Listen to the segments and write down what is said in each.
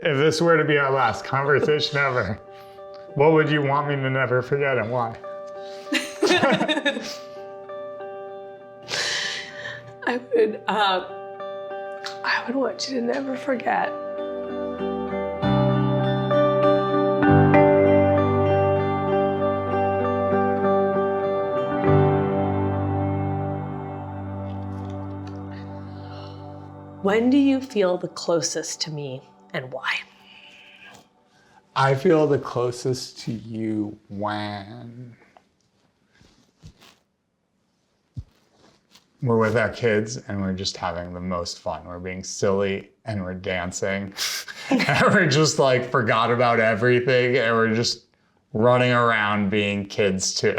If this were to be our last conversation ever, what would you want me to never forget and why? I would want you to never forget. When do you feel the closest to me and why? I feel the closest to you when we're with our kids and we're just having the most fun. We're being silly and we're dancing and we're just like forgot about everything and we're just running around being kids too.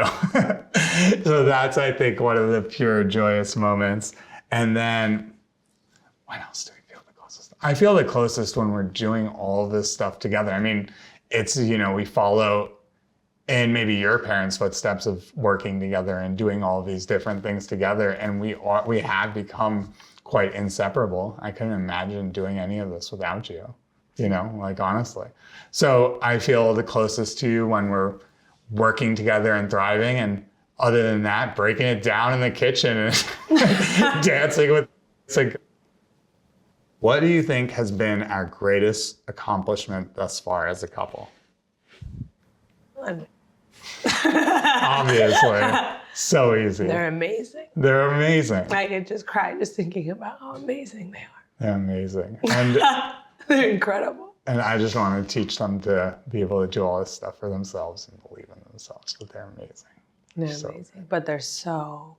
So that's, I think, one of the pure joyous moments. And then when else do we feel the closest? I feel the closest when we're doing all this stuff together. I mean, it's, we follow in maybe your parents' footsteps of working together and doing all of these different things together. And we have become quite inseparable. I couldn't imagine doing any of this without you, honestly. So I feel the closest to you when we're working together and thriving. And other than that, breaking it down in the kitchen and dancing with, it's like, what do you think has been our greatest accomplishment thus far as a couple? Obviously. So easy. They're amazing. They're amazing. I could just cry just thinking about how amazing they are. They're amazing. And they're incredible. And I just want to teach them to be able to do all this stuff for themselves and believe in themselves, but they're amazing. They're amazing, but they're so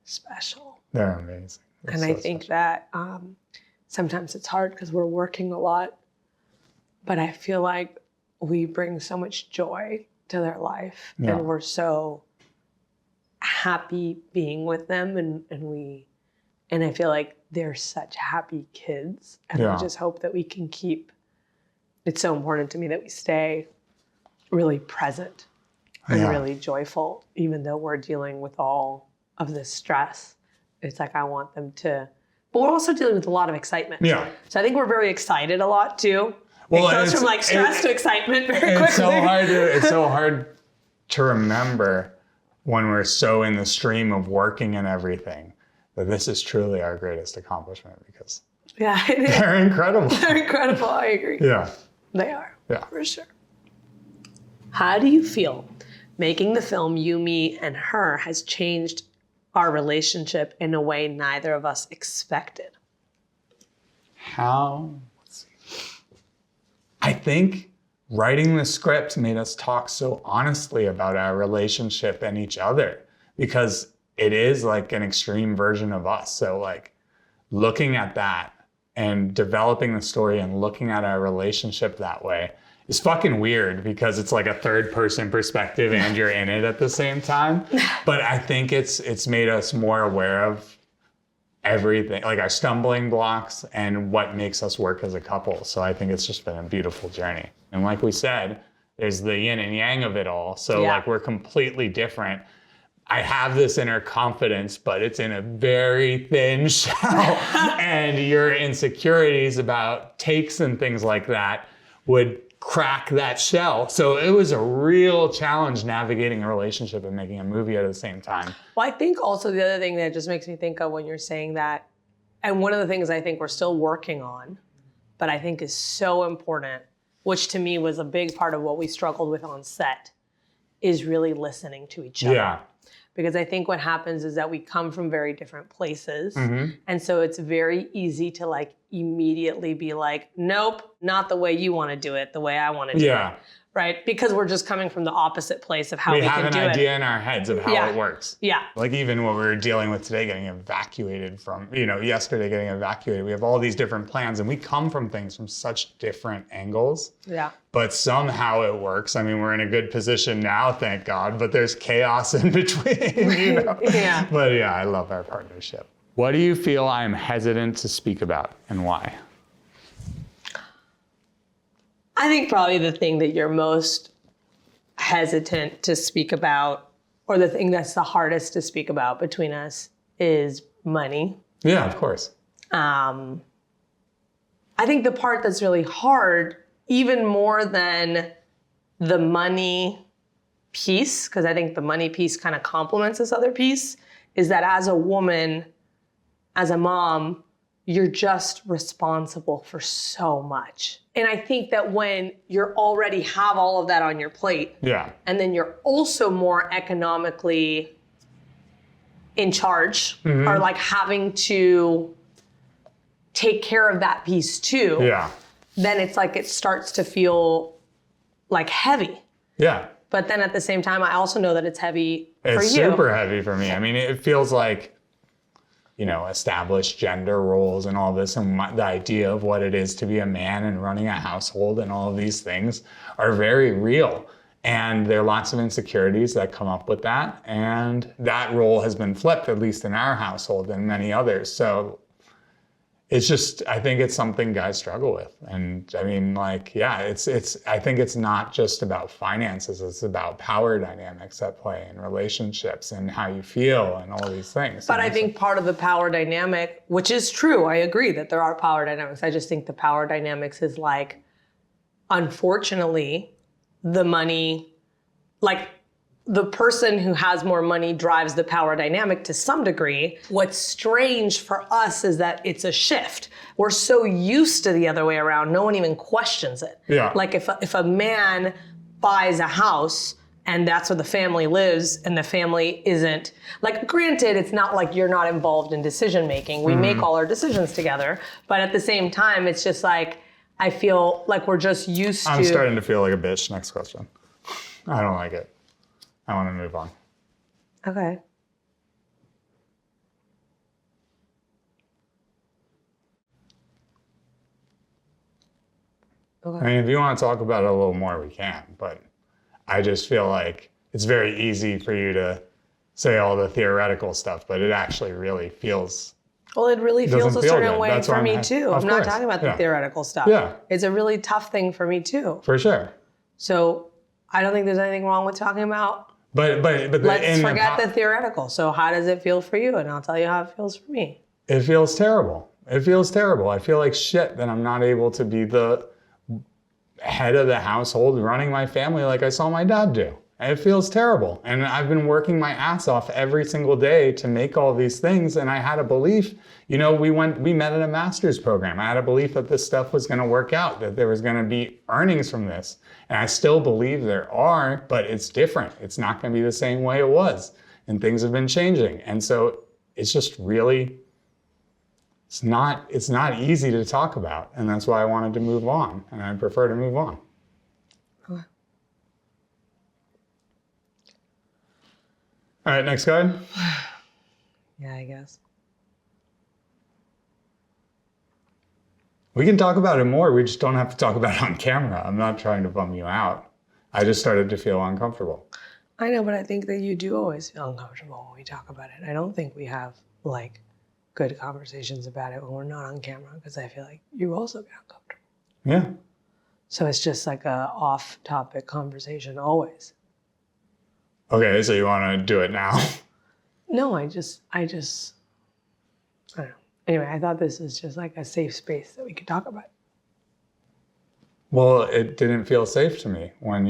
special. They're amazing. They're and so I think special. that sometimes it's hard because we're working a lot, but I feel like we bring so much joy to their life and we're so happy being with them and I feel like they're such happy kids and I just hope that we can keep, it's so important to me that we stay really present and really joyful, even though we're dealing with all of this stress. It's like I want them to, but we're also dealing with a lot of excitement. Yeah. So I think we're very excited a lot too. Well, it goes from like stress to excitement very quickly. It's so hard to remember when we're so in the stream of working and everything that this is truly our greatest accomplishment because they're incredible. They're incredible. I agree. Yeah. They are. Yeah. For sure. How do you feel making the film You, Me, and Her has changed our relationship in a way neither of us expected? I think writing the script made us talk so honestly about our relationship and each other because it is like an extreme version of us. So like looking at that and developing the story and looking at our relationship that way is fucking weird because it's like a third person perspective and you're in it at the same time. But I think it's made us more aware of everything, like our stumbling blocks and what makes us work as a couple. So I think it's just been a beautiful journey. And like we said, there's the yin and yang of it all. So like we're completely different. I have this inner confidence, but it's in a very thin shell. And your insecurities about takes and things like that would crack that shell. So it was a real challenge navigating a relationship and making a movie at the same time. Well, I think also the other thing that just makes me think of when you're saying that, and one of the things I think we're still working on, but I think is so important, which to me was a big part of what we struggled with on set, is really listening to each other. Yeah. Because I think what happens is that we come from very different places. And so it's very easy to like immediately be like, nope, not the way you want to do it, the way I want to do it. Right? Because we're just coming from the opposite place of how we can do it. We have an idea in our heads of how it works. Yeah. Like even what we were dealing with today, getting evacuated from, yesterday getting evacuated. We have all these different plans and we come from things from such different angles. Yeah. But somehow it works. I mean, we're in a good position now, thank God, but there's chaos in between, Yeah. But yeah, I love our partnership. What do you feel I'm hesitant to speak about and why? I think probably the thing that you're most hesitant to speak about, or the thing that's the hardest to speak about between us, is money. Yeah, of course. I think the part that's really hard even more than the money piece, because I think the money piece kind of complements this other piece, is that as a woman, as a mom, you're just responsible for so much. And I think that when you already have all of that on your plate, and then you're also more economically in charge, or like having to take care of that piece too, then it's like it starts to feel like heavy. Yeah. But then at the same time, I also know that it's heavy for you. It's super heavy for me. I mean, it feels like, you know, established gender roles and all this, and the idea of what it is to be a man and running a household and all of these things are very real. And there are lots of insecurities that come up with that. And that role has been flipped, at least in our household and many others. So it's just, I think it's something guys struggle with. And I mean, like, yeah, I think it's not just about finances, it's about power dynamics at play in relationships and how you feel and all these things. But I think part of the power dynamic, which is true, I agree that there are power dynamics. I just think the power dynamics is like, unfortunately, the money, like, the person who has more money drives the power dynamic to some degree. What's strange for us is that it's a shift. We're so used to the other way around, no one even questions it. Yeah. Like if a man buys a house and that's where the family lives and the family isn't, like, granted, it's not like you're not involved in decision making. We make all our decisions together, but at the same time, it's just like, I feel like we're just used to. I'm starting to feel like a bitch. Next question. I don't like it. I want to move on. Okay. I mean, if you want to talk about it a little more, we can. But I just feel like it's very easy for you to say all the theoretical stuff, but it actually really feels. Well, it really feels a certain good. way That's for me too. I'm not talking about the theoretical stuff. Yeah. It's a really tough thing for me too. For sure. So I don't think there's anything wrong with talking about. But let's forget the theoretical. So how does it feel for you? And I'll tell you how it feels for me. It feels terrible. It feels terrible. I feel like shit that I'm not able to be the head of the household running my family like I saw my dad do. And it feels terrible. And I've been working my ass off every single day to make all these things. And I had a belief, you know, we met in a master's program. I had a belief that this stuff was going to work out, that there was going to be earnings from this. And I still believe there are, but it's different. It's not going to be the same way it was. And things have been changing. And so it's just really, it's not easy to talk about. And that's why I wanted to move on. And I prefer to move on. Okay. All right, next card. Yeah, I guess. We can talk about it more. We just don't have to talk about it on camera. I'm not trying to bum you out. I just started to feel uncomfortable. I know, but I think that you do always feel uncomfortable when we talk about it. I don't think we have like good conversations about it when we're not on camera, because I feel like you also get uncomfortable. Yeah. So it's just like a off-topic conversation always. Okay, so you want to do it now? No, I don't know. Anyway, I thought this was just like a safe space that we could talk about. Well, it didn't feel safe to me when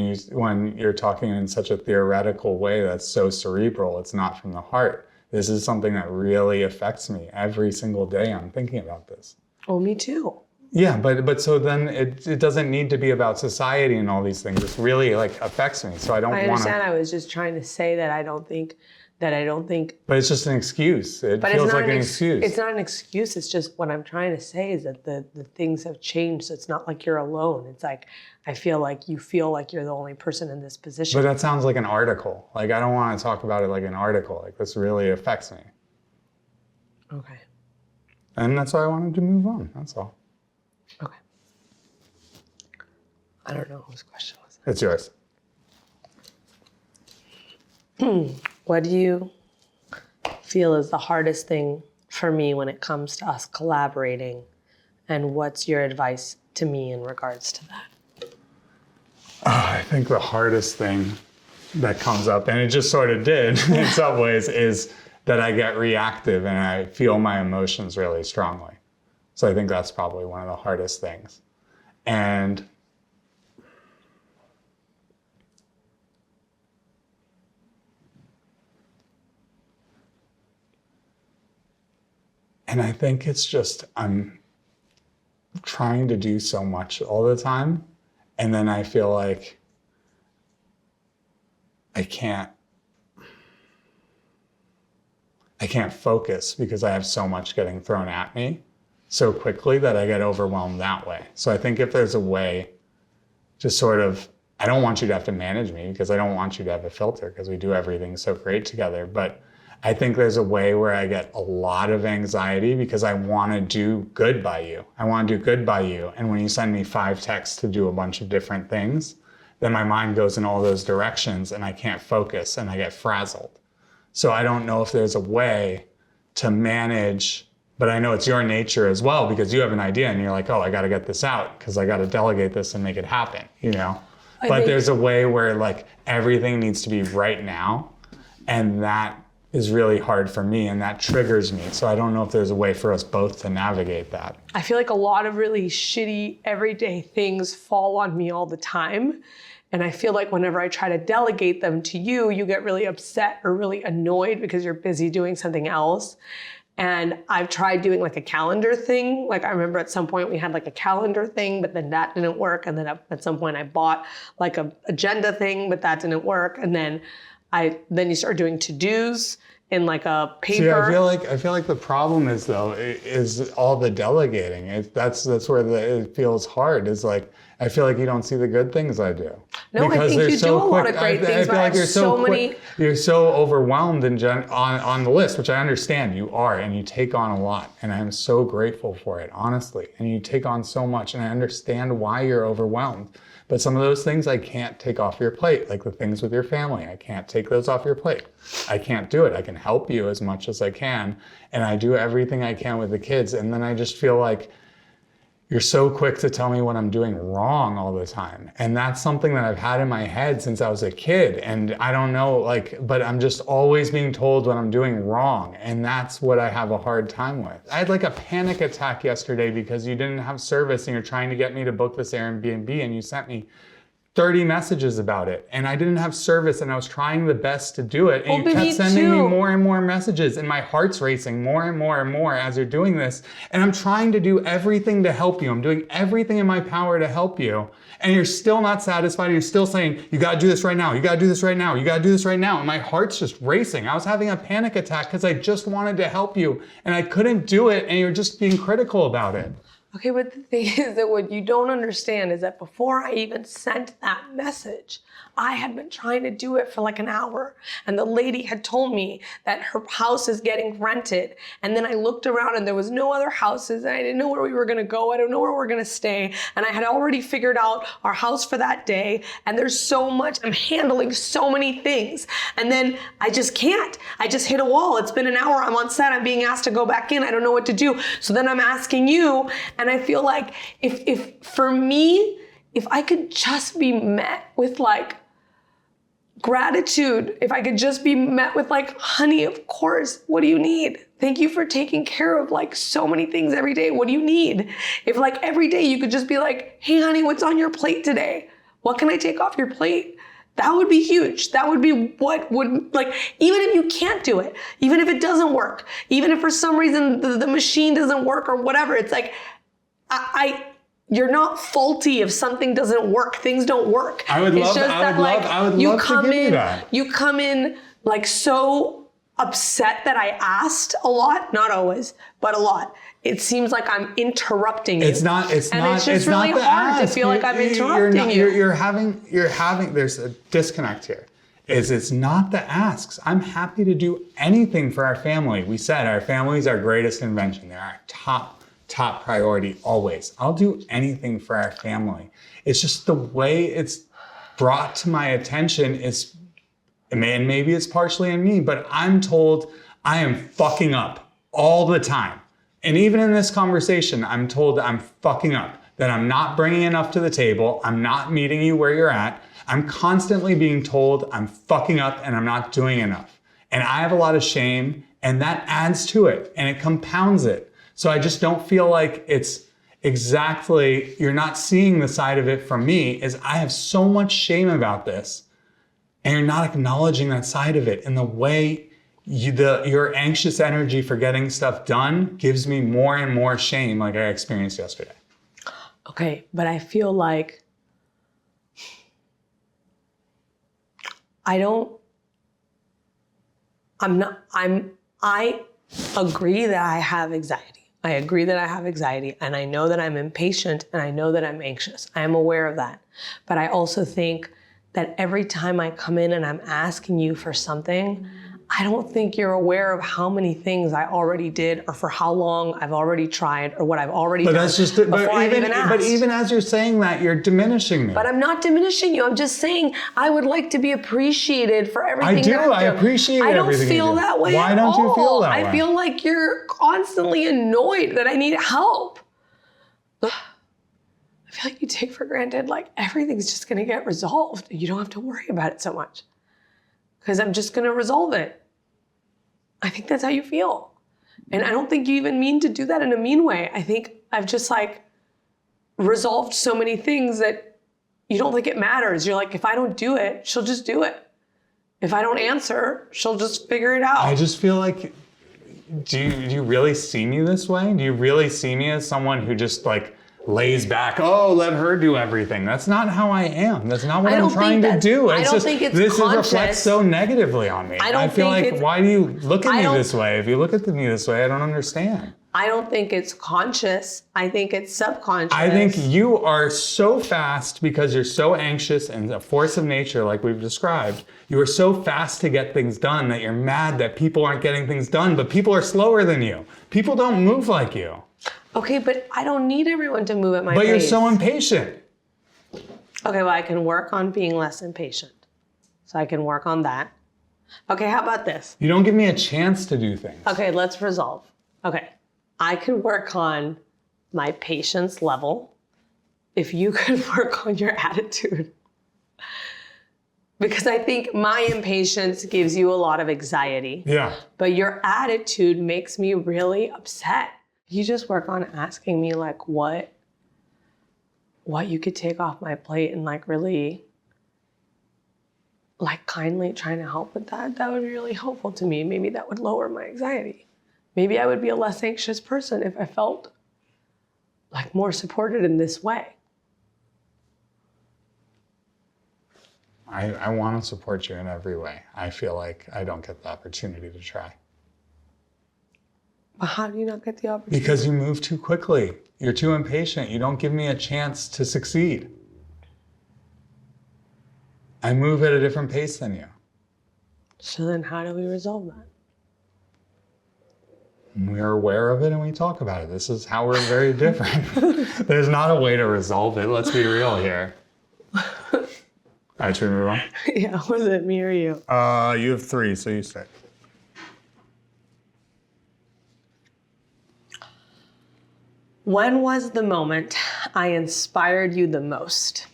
you're talking in such a theoretical way that's so cerebral. It's not from the heart. This is something that really affects me every single day. I'm thinking about this. Oh, me too. Yeah, but so then it doesn't need to be about society and all these things. It's really like affects me. So I don't want to. I understand. I was just trying to say that I don't think. But it's just an excuse. It feels like an excuse. It's not an excuse. It's just what I'm trying to say is that the things have changed. So it's not like you're alone. It's like I feel like you feel like you're the only person in this position. But that sounds like an article. Like I don't want to talk about it like an article. Like this really affects me. Okay. And that's why I wanted to move on. That's all. Okay. I don't know whose question was it. It's yours. What do you feel is the hardest thing for me when it comes to us collaborating? And what's your advice to me in regards to that? I think the hardest thing that comes up, and it just sort of did in some ways, is that I get reactive and I feel my emotions really strongly. So I think that's probably one of the hardest things. And And I think it's just, I'm trying to do so much all the time. And then I feel like I can't focus because I have so much getting thrown at me so quickly that I get overwhelmed that way. So I think if there's a way to sort of, I don't want you to have to manage me because I don't want you to have a filter because we do everything so great together. But I think there's a way where I get a lot of anxiety because I want to do good by you. I want to do good by you. And when you send me 5 texts to do a bunch of different things, then my mind goes in all those directions and I can't focus and I get frazzled. So I don't know if there's a way to manage, but I know it's your nature as well because you have an idea and you're like, oh, I got to get this out because I got to delegate this and make it happen, you know? But there's a way where like everything needs to be right now. And that is really hard for me and that triggers me. So I don't know if there's a way for us both to navigate that. I feel like a lot of really shitty everyday things fall on me all the time. And I feel like whenever I try to delegate them to you, you get really upset or really annoyed because you're busy doing something else. And I've tried doing like a calendar thing. Like I remember at some point we had like a calendar thing, but then that didn't work. And then at some point I bought like a agenda thing, but that didn't work. And then you start doing to-dos in like a paper. See, I feel like the problem is though, is all the delegating. That's where it feels hard. Is like, I feel like you don't see the good things I do. No, because I think you do a lot of great things, but I feel like you're so overwhelmed on the list, which I understand you are, and you take on a lot. And I'm so grateful for it, honestly. And you take on so much, and I understand why you're overwhelmed. But some of those things I can't take off your plate, like the things with your family. I can't take those off your plate. I can't do it. I can help you as much as I can. And I do everything I can with the kids. And then I just feel like you're so quick to tell me what I'm doing wrong all the time. And that's something that I've had in my head since I was a kid. And I don't know, like, but I'm just always being told what I'm doing wrong. And that's what I have a hard time with. I had like a panic attack yesterday because you didn't have service and you're trying to get me to book this Airbnb and you sent me 30 messages about it and I didn't have service and I was trying the best to do it and you kept sending me more and more messages and my heart's racing more and more and more as you're doing this and I'm trying to do everything to help you. I'm doing everything in my power to help you and you're still not satisfied. You're still saying, you gotta do this right now. You gotta do this right now. You gotta do this right now. And my heart's just racing. I was having a panic attack because I just wanted to help you and I couldn't do it and you're just being critical about it. Okay, but the thing is that what you don't understand is that before I even sent that message, I had been trying to do it for like an hour. And the lady had told me that her house is getting rented. And then I looked around and there was no other houses and I didn't know where we were gonna go. I don't know where we're gonna stay. And I had already figured out our house for that day. And there's so much, I'm handling so many things. And then I just can't. I just hit a wall. It's been an hour, I'm on set, I'm being asked to go back in. I don't know what to do. So then I'm asking you, and I feel like if for me, if I could just be met with like gratitude, if I could just be met with like, honey, of course, what do you need? Thank you for taking care of like so many things every day. What do you need? If like every day you could just be like, hey honey, what's on your plate today? What can I take off your plate? That would be huge. That would be what would, like, even if you can't do it, even if it doesn't work, even if for some reason the machine doesn't work or whatever, it's like, you're not faulty if something doesn't work. Things don't work. I would love to give you that. You come in like so upset that I asked a lot, not always, but a lot. It seems like I'm interrupting you. It's not really hard to feel like I'm interrupting you. You're having, there's a disconnect here. It's not the asks. I'm happy to do anything for our family. We said our family is our greatest invention. They're our top priority always. I'll do anything for our family. It's just the way it's brought to my attention is, and maybe it's partially on me, but I'm told I am fucking up all the time. And even in this conversation, I'm told I'm fucking up, that I'm not bringing enough to the table. I'm not meeting you where you're at. I'm constantly being told I'm fucking up and I'm not doing enough. And I have a lot of shame and that adds to it and it compounds it. So I just don't feel like it's exactly, you're not seeing the side of it from me, is I have so much shame about this and you're not acknowledging that side of it. And the way your anxious energy for getting stuff done gives me more and more shame, like I experienced yesterday. Okay, but I feel like I agree that I have anxiety. I agree that I have anxiety, and I know that I'm impatient, and I know that I'm anxious. I am aware of that. But I also think that every time I come in and I'm asking you for something, I don't think you're aware of how many things I already did, or for how long I've already tried, or what I've already done. That's just but even as you're saying that, you're diminishing me. But I'm not diminishing you. I'm just saying I would like to be appreciated for everything. I do. I appreciate everything. I don't feel that way. Why don't you feel that way? I feel like you're constantly annoyed that I need help. I feel like you take for granted like everything's just going to get resolved. You don't have to worry about it so much because I'm just going to resolve it. I think that's how you feel. And I don't think you even mean to do that in a mean way. I think I've just like resolved so many things that you don't think it matters. You're like, if I don't do it, she'll just do it. If I don't answer, she'll just figure it out. I just feel like, do you really see me this way? Do you really see me as someone who just like lays back, oh, let her do everything? That's not how I am. That's not what I'm trying to do. I don't think it's this conscious. reflects so negatively on me. I feel like, why do you look at me this way? If you look at me this way, I don't understand. I don't think it's conscious. I think it's subconscious. I think you are so fast because you're so anxious and a force of nature, like we've described. You are so fast to get things done that you're mad that people aren't getting things done, but people are slower than you. People don't move like you. Okay, but I don't need everyone to move at my pace. But you're so impatient. Okay, well, I can work on being less impatient. So I can work on that. Okay, how about this? You don't give me a chance to do things. Okay, let's resolve. Okay, I could work on my patience level if you could work on your attitude. Because I think my impatience gives you a lot of anxiety. Yeah. But your attitude makes me really upset. You just work on asking me like what you could take off my plate and like really like kindly trying to help with that. That would be really helpful to me. Maybe that would lower my anxiety. Maybe I would be a less anxious person if I felt like more supported in this way. I want to support you in every way. I feel like I don't get the opportunity to try. But how do you not get the opportunity? Because you move too quickly. You're too impatient. You don't give me a chance to succeed. I move at a different pace than you. So then how do we resolve that? We're aware of it and we talk about it. This is how we're very different. There's not a way to resolve it. Let's be real here. All right, should we move on? Yeah, was it me or you? You have 3, so you say. When was the moment I inspired you the most?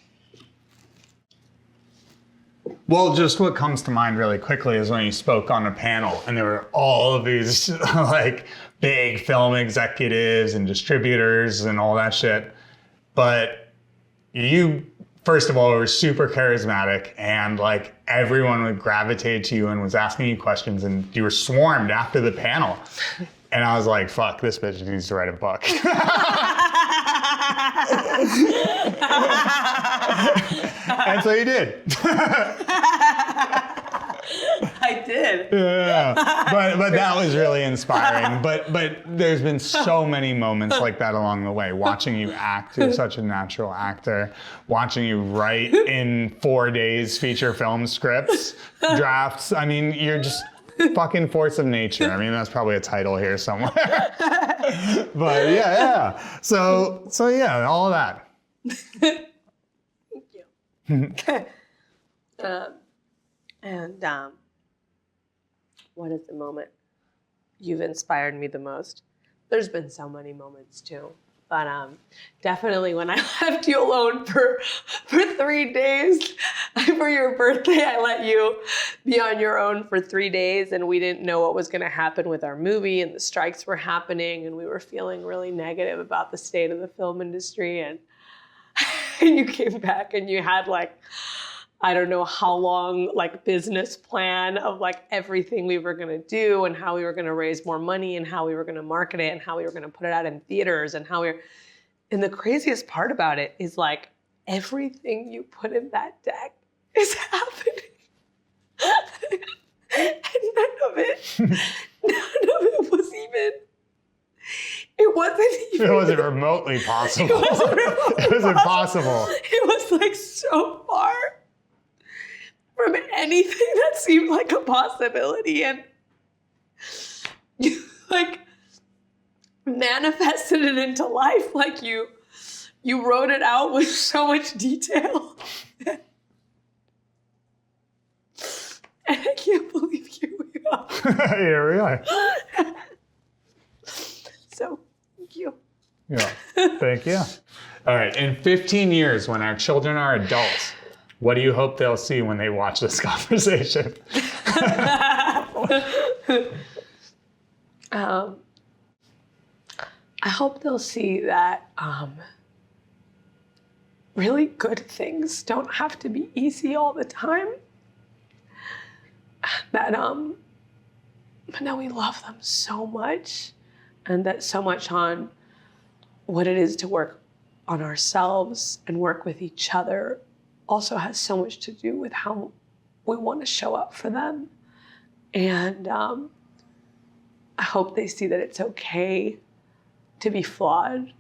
Well, just what comes to mind really quickly is when you spoke on a panel and there were all of these like big film executives and distributors and all that shit. But you, first of all, were super charismatic and like everyone would gravitate to you and was asking you questions and you were swarmed after the panel. And I was like, fuck, this bitch needs to write a book. And so you did. I did. Yeah. But that was really inspiring. But there's been so many moments like that along the way. Watching you act, you're such a natural actor. Watching you write in 4 days feature film scripts, drafts. I mean, you're just fucking force of nature. I mean, that's probably a title here somewhere. But yeah. So yeah, all of that. Thank you. What is the moment you've inspired me the most? There's been so many moments too. But definitely when I left you alone for 3 days, for your birthday, I let you be on your own for 3 days and we didn't know what was gonna happen with our movie and the strikes were happening and we were feeling really negative about the state of the film industry and you came back and you had like I don't know how long, like, business plan of like everything we were going to do and how we were going to raise more money and how we were going to market it and how we were going to put it out in theaters and and the craziest part about it is like everything you put in that deck is happening. And none of it was even, it wasn't remotely possible. It was impossible. It was like so far from anything that seemed like a possibility, and you like manifested it into life. Like you wrote it out with so much detail. And I can't believe here we are. Here we are. So, thank you. Yeah, thank you. All right, in 15 years, when our children are adults, what do you hope they'll see when they watch this conversation? I hope they'll see that really good things don't have to be easy all the time. That we love them so much, and that so much on what it is to work on ourselves and work with each other also has so much to do with how we want to show up for them. And I hope they see that it's okay to be flawed,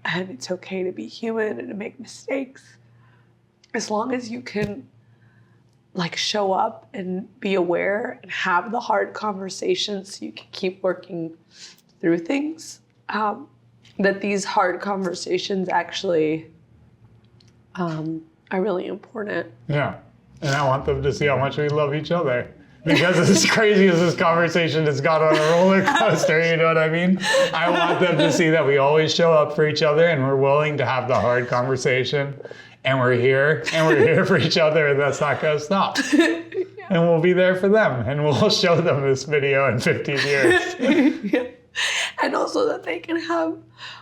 and it's okay to be human and to make mistakes, as long as you can like show up and be aware and have the hard conversations so you can keep working through things. That these hard conversations actually are really important. Yeah, and I want them to see how much we love each other. Because as crazy as this conversation has got on a roller coaster, you know what I mean? I want them to see that we always show up for each other and we're willing to have the hard conversation. And we're here for each other, and that's not going to stop. Yeah. And we'll be there for them, and we'll show them this video in 15 years. Yeah. And also that they can have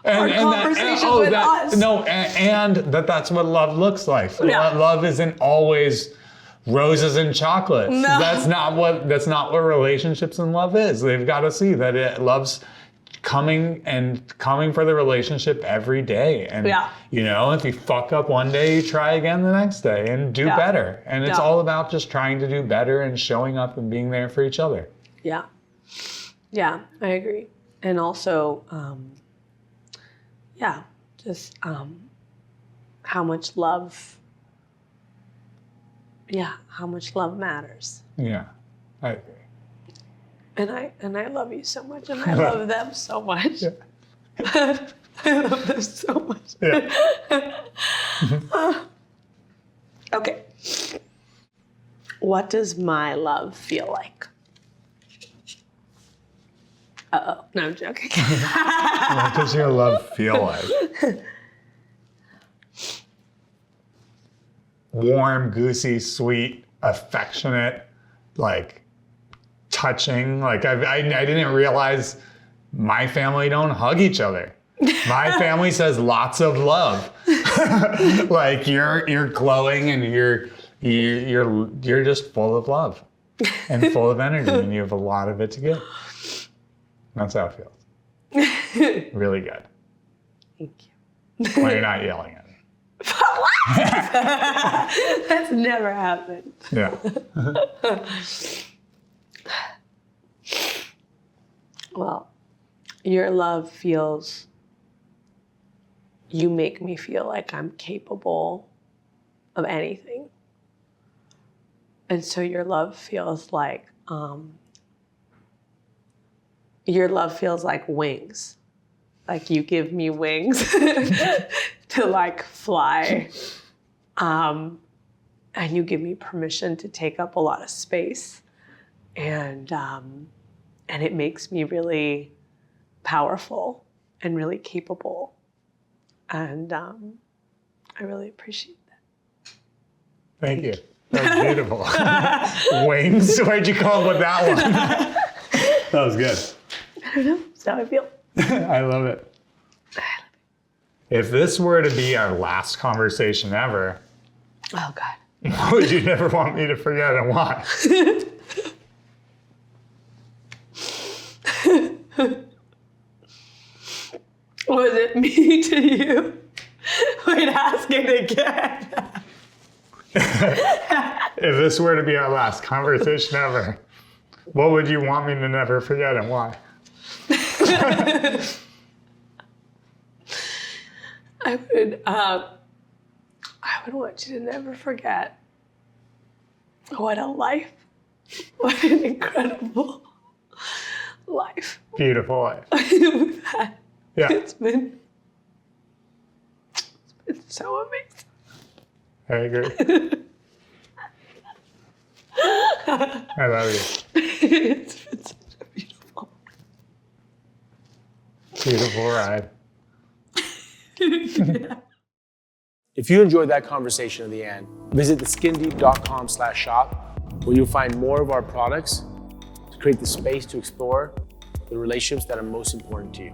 hard conversations with us. No, and that's what love looks like. Yeah. Love isn't always roses and chocolates. No. That's not what relationships and love is. They've got to see that love's coming for the relationship every day. And you know, if you fuck up one day, you try again the next day and do better. And it's all about just trying to do better and showing up and being there for each other. Yeah. Yeah, I agree. And also, just how much love matters. Yeah, I agree. And I love you so much, and I love them so much. Yeah. I love them so much. Yeah. Okay. What does my love feel like? Uh-oh. No, I'm joking. What does your love feel like? Warm, goosey, sweet, affectionate, like touching. Like I didn't realize my family don't hug each other. My family says lots of love. Like you're glowing and you're just full of love and full of energy, and you have a lot of it to give. That's how it feels. Really good. Thank you. When you're not yelling at me. What? That's never happened. Yeah. Well, your love feels, you make me feel like I'm capable of anything. And so your love feels like wings. Like you give me wings to like fly. And you give me permission to take up a lot of space. And it makes me really powerful and really capable. And I really appreciate that. Thank you. That was beautiful. Wings? Where'd you come up with that one? That was good. I don't know. That's how I feel. I love it. If this were to be our last conversation ever, Oh, God. What would you never want me to forget and why? Was it me to you? Wait, ask it again. If this were to be our last conversation ever, what would you want me to never forget and why? I would want you to never forget what a life, what an incredible life Beautiful life. we've had. Yeah, It's been so amazing. I agree. I love you. It's been such a Beautiful ride. yeah. If you enjoyed that conversation at the end, visit theskindeep.com/shop, where you'll find more of our products to create the space to explore the relationships that are most important to you.